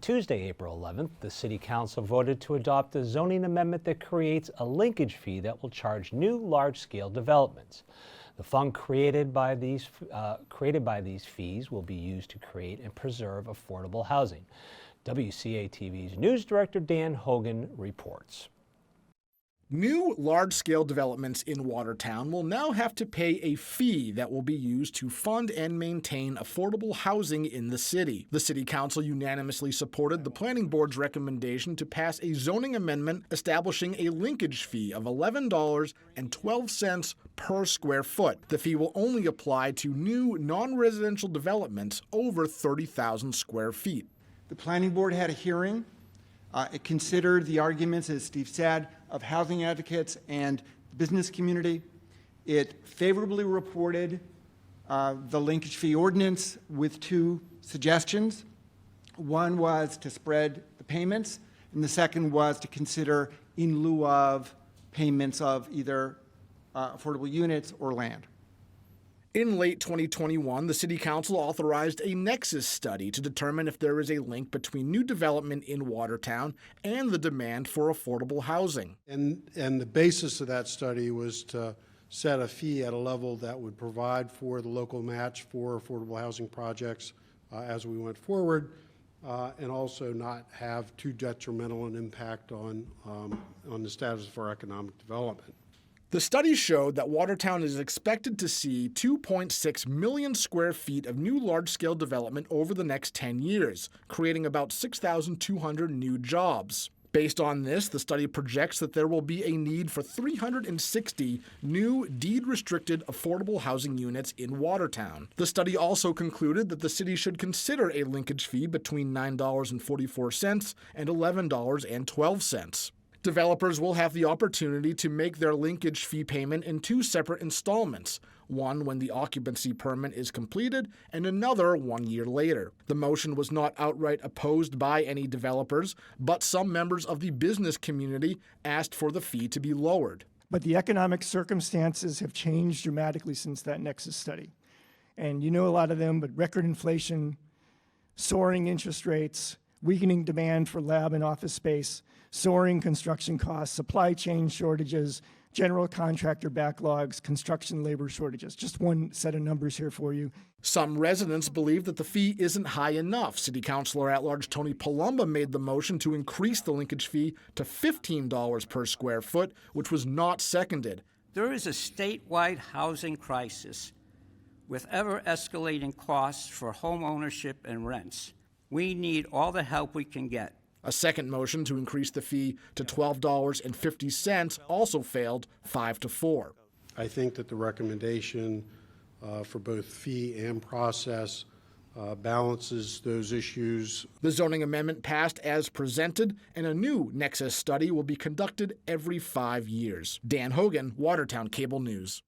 Tuesday, April 11th, the City Council voted to adopt a zoning amendment that creates a linkage fee that will charge new large-scale developments. The fund created by these fees will be used to create and preserve affordable housing. WCATV's News Director Dan Hogan reports. New large-scale developments in Watertown will now have to pay a fee that will be used to fund and maintain affordable housing in the city. The City Council unanimously supported the Planning Board's recommendation to pass a zoning amendment establishing a linkage fee of $11.12 per square foot. The fee will only apply to new non-residential developments over 30,000 square feet. The Planning Board had a hearing. It considered the arguments, as Steve said, of housing advocates and the business community. It favorably reported the linkage fee ordinance with two suggestions. One was to spread the payments, and the second was to consider in lieu of payments of either affordable units or land. In late 2021, the City Council authorized a nexus study to determine if there is a link between new development in Watertown and the demand for affordable housing. And the basis of that study was to set a fee at a level that would provide for the local match for affordable housing projects as we went forward, and also not have too detrimental an impact on the status of our economic development. The study showed that Watertown is expected to see 2.6 million square feet of new large-scale development over the next 10 years, creating about 6,200 new jobs. Based on this, the study projects that there will be a need for 360 new deed-restricted affordable housing units in Watertown. The study also concluded that the city should consider a linkage fee between $9.44 and $11.12. Developers will have the opportunity to make their linkage fee payment in two separate installments, one when the occupancy permit is completed and another 1 year later. The motion was not outright opposed by any developers, but some members of the business community asked for the fee to be lowered. But the economic circumstances have changed dramatically since that Nexus study. And you know a lot of them, but record inflation, soaring interest rates, weakening demand for lab and office space, soaring construction costs, supply chain shortages, general contractor backlogs, construction labor shortages. Just one set of numbers here for you. Some residents believe that the fee isn't high enough. City Councilor at-large Tony Palumba made the motion to increase the linkage fee to $15 per square foot, which was not seconded. There is a statewide housing crisis with ever-escalating costs for home ownership and rents. We need all the help we can get. A second motion to increase the fee to $12.50 also failed 5-4. I think that the recommendation for both fee and process balances those issues. The zoning amendment passed as presented, and a new Nexus study will be conducted every 5 years. Dan Hogan, Watertown Cable News.